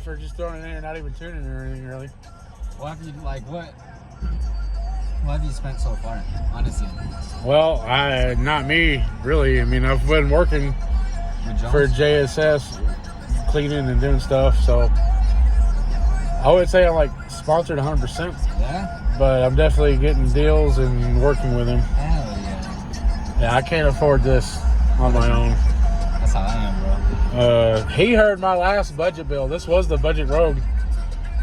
life or just throwing it in there, not even tuning it or anything really. What have you What have you spent so far, honestly? Well, not me really. I mean, I've been working for JSS, cleaning and doing stuff. So I would say I'm like sponsored 100%. Yeah. But I'm definitely getting deals and working with him. Hell yeah. Yeah, I can't afford this on my own. That's how I am, bro. He heard my last budget bill. This was the budget Rogue,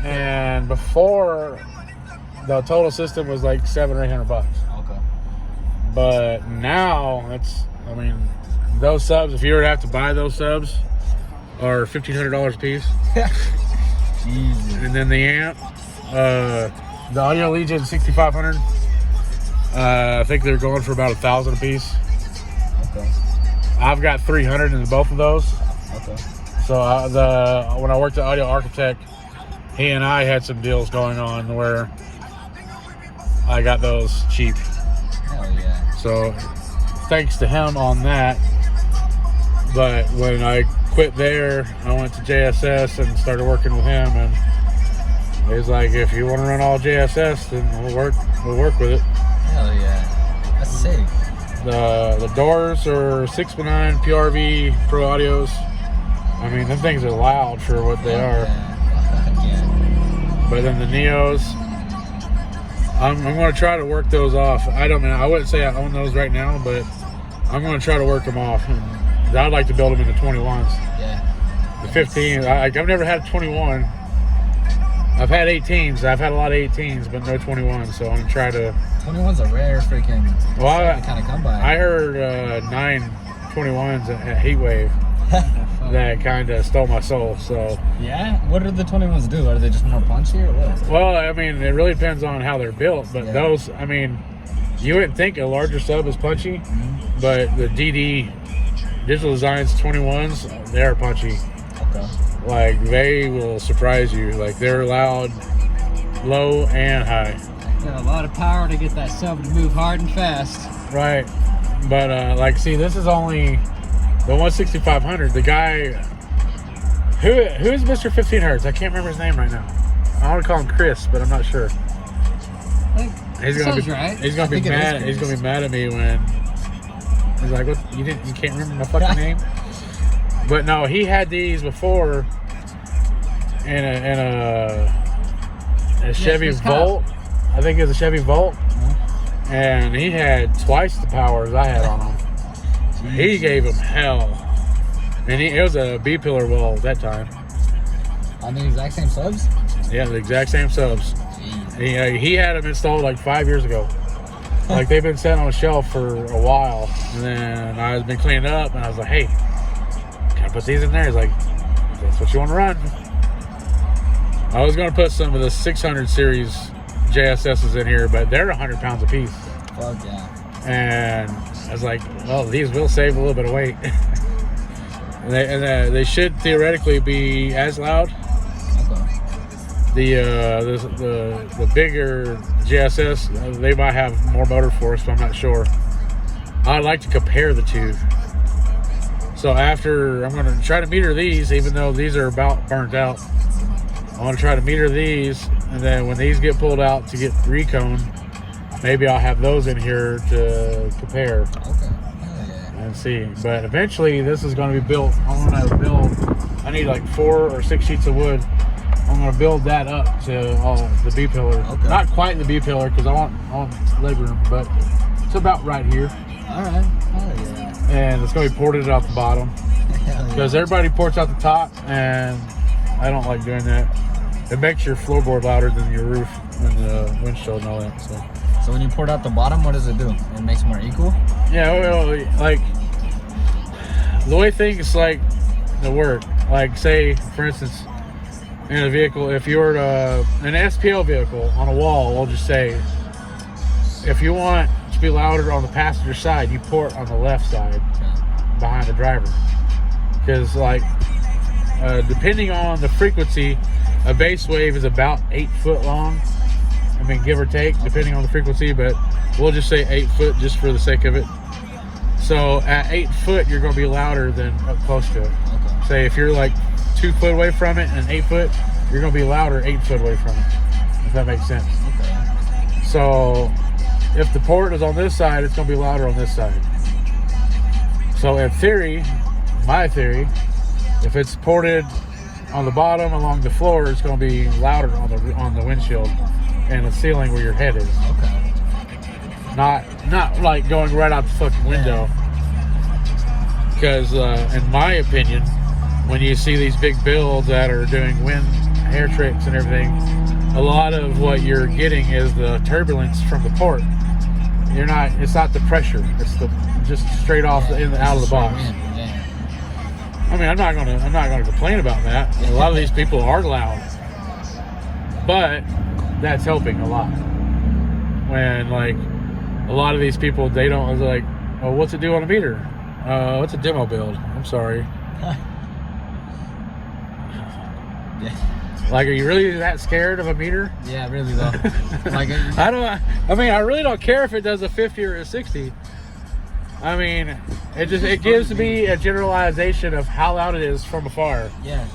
and before the total system was like $700 or $800. Okay. But now I mean, those subs, if you were to have to buy those subs, are $1,500 a piece. Jesus. And then the amp, the Audio Legion 6500. I think they're going for about $1,000 a piece. Okay. I've got 300 in both of those. Okay. So when I worked at Audio Architect, he and I had some deals going on where I got those cheap. Hell yeah. So thanks to him on that. But when I quit there, I went to JSS and started working with him, and he was like, if you want to run all JSS, then we'll work with it. Hell yeah. That's sick. The doors are 6x9 PRV Pro Audios. I mean, them things are loud for what they are. Yeah. But then the Neos, I'm going to try to work those off. I wouldn't say I own those right now, but I'm going to try to work them off. And I'd like to build them into 21s. Yeah. The 15, I've never had 21. I've had 18s. I've had a lot of 18s, but no 21s. So I'm going to try to. 21's a rare freaking to kind of come by. I heard 9 21s at Heatwave that kind of stole my soul. So yeah, what do the 21s do? Are they just more punchy or what? Well, I mean, it really depends on how they're built. But those, I mean, you wouldn't think a larger sub is punchy, but the DD Digital Designs 21s, they're punchy. Okay. Like, they will surprise you. Like, they're loud, low and high. Got a lot of power to get that sub to move hard and fast. Right. But, like, see, this is only the 16500. The guy, who is Mr. 15Hz? I can't remember his name right now. I want to call him Chris, but I'm not sure. He's gonna be right. He's gonna be mad. He's gonna be mad at me when he's like, "What? You can't remember my fucking name?" But no, he had these before in a Chevy Volt. I think it was a Chevy Volt, and he had twice the power as I had on him. He gave him hell, and it was a B-pillar well at that time. On the exact same subs? Yeah, the exact same subs. He had them installed like 5 years ago. Like, they've been sitting on a shelf for a while, and then I've been cleaning up, and I was like, "Hey, can I put these in there?" He's like, "That's what you want to run." I was going to put some of the 600 series JSSs in here, but they're 100 pounds a piece. Fuck yeah. And I was like, well, these will save a little bit of weight. and they should theoretically be as loud. The bigger JSS, they might have more motor force, but I'm not sure. I'd like to compare the two. So after, I'm going to try to meter these, even though these are about burnt out. I want to try to meter these, and then when these get pulled out to get reconed, maybe I'll have those in here to compare. Okay. And see. But eventually, this is going to be built. I need like 4 or 6 sheets of wood. I'm going to build that up to the B-pillar. Okay. Not quite the B-pillar, because I want leg room, but it's about right here. All right. Oh, yeah. And it's going to be ported out the bottom. Because everybody ports out the top, and I don't like doing that. It makes your floorboard louder than your roof and the windshield and all that. So when you port out the bottom, what does it do? It makes it more equal? Yeah, well, like, the way things like to work, like, say, for instance, in a vehicle, if you're an SPL vehicle on a wall, we'll just say, if you want to be louder on the passenger side, you port on the left side behind the driver. Because, like, depending on the frequency, a bass wave is about 8 foot long. I mean, give or take, depending on the frequency, but we'll just say 8 foot just for the sake of it. So at 8 foot, you're going to be louder than up close to it. Okay. Say if you're like 2 foot away from it and 8 foot, you're going to be louder 8 foot away from it, if that makes sense. Okay. So if the port is on this side, it's going to be louder on this side. So in theory, my theory, if it's ported on the bottom along the floor, it's going to be louder on the windshield and the ceiling where your head is. Okay. Not like going right out the fucking window. Because in my opinion, when you see these big builds that are doing wind hair tricks and everything, a lot of what you're getting is the turbulence from the port. It's not the pressure. It's just straight off out of the box. I mean, I'm not gonna complain about that. A lot of these people are loud, but that's helping a lot. When like a lot of these people, they don't like, oh, what's it do on a meter? What's a demo build? I'm sorry. Yeah. Like, are you really that scared of a meter? Yeah, really though. Like, I really don't care if it does a 50 or a 60. I mean, it gives me a generalization of how loud it is from afar. Yeah.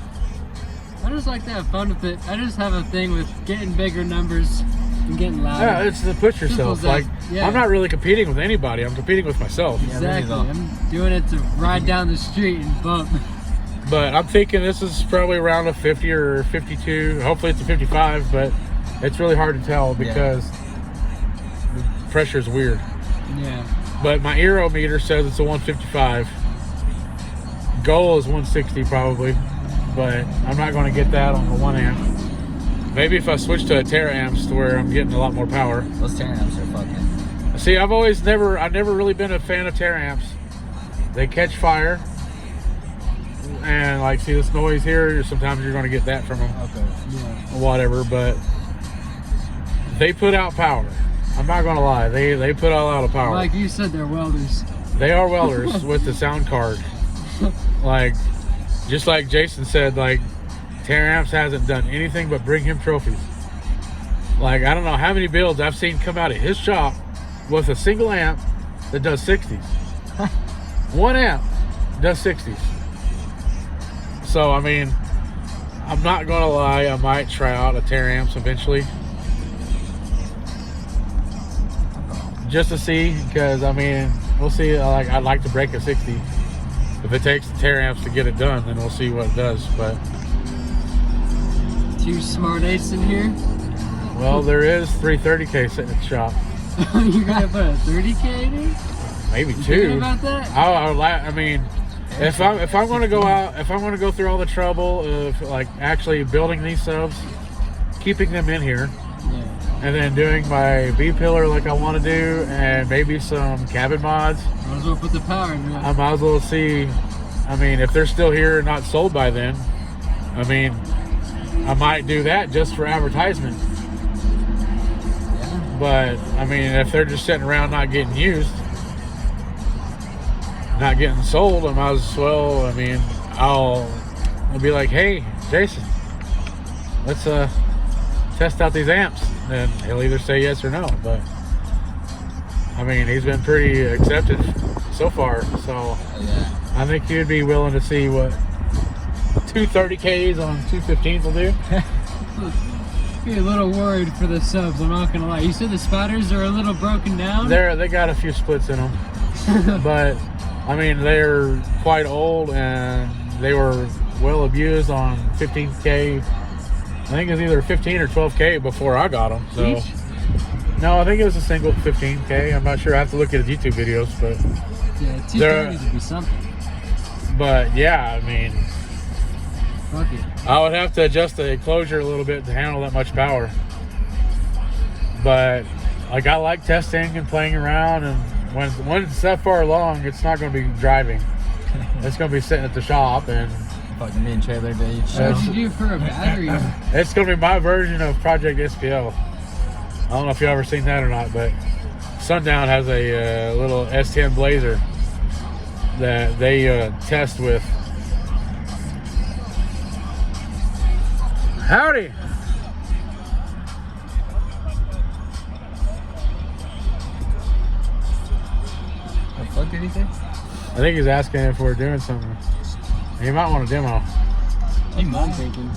I just like to have fun with it. I just have a thing with getting bigger numbers and getting louder. Yeah, it's to push yourself. Like, I'm not really competing with anybody. I'm competing with myself. Exactly. I'm doing it to ride down the street and bump. But I'm thinking this is probably around a 50 or 52. Hopefully it's a 55, but it's really hard to tell because the pressure's weird. Yeah. But my aero meter says it's a 155. Goal is 160 probably, but I'm not going to get that on the 1 amp. Maybe if I switch to a teraamps to where I'm getting a lot more power. Those teraamps are fucking. See, I've never really been a fan of teraamps. They catch fire. And like, see this noise here? Sometimes you're going to get that from them. Okay. Yeah. Whatever, but they put out power. I'm not going to lie. They put out a lot of power. Like you said, they're welders. They are welders with the sound card. Like, just like Jason said, like, teraamps hasn't done anything but bring him trophies. Like, I don't know how many builds I've seen come out of his shop with a single amp that does 60s. 1 amp does 60s. So, I mean, I'm not going to lie. I might try out a teraamps eventually. Just to see, because, I mean, we'll see. Like, I'd like to break a 60. If it takes the teraamps to get it done, then we'll see what it does. But 2 smart eights in here. Well, there is 330K sitting at the shop. You're gonna put a 30K in? Maybe You 2. thinking about that? I mean, if I'm going to go out, if I'm going to go through all the trouble of like actually building these subs, keeping them in here, and then doing my B pillar like I want to do, and maybe some cabin mods. Might as well put the power in there. I might as well see. I mean, if they're still here and not sold by then, I mean, I might do that just for advertisement. Yeah. But I mean, if they're just sitting around not getting used, not getting sold, I might as well. I mean, I'll be like, hey, Jason, let's test out these amps. And he'll either say yes or no. But I mean, he's been pretty accepted so far. So Yeah. I think he'd be willing to see what 230Ks on 215s will do. Be a little worried for the subs, I'm not gonna lie. You said the spiders are a little broken down? They got a few splits in them. But I mean, they're quite old and they were well abused on 15K. I think it was either 15 or 12K before I got them. So Each? no, I think it was a single 15K. I'm not sure. I have to look at his YouTube videos, but Yeah, 230s would be something. but yeah, I mean, Fuck it. I would have to adjust the enclosure a little bit to handle that much power. But like, I like testing and playing around, and when it's that far along, it's not going to be driving. It's going to be sitting at the shop, and Fucking me and Trailer Beach. Yeah. What would you do for a battery? it's going to be my version of Project SPL. I don't know if you've ever seen that or not, but Sundown has a little S10 Blazer that they test with. Howdy. What the fuck did he say? I think he's asking if we're doing something. He might want a demo. That's what I'm thinking.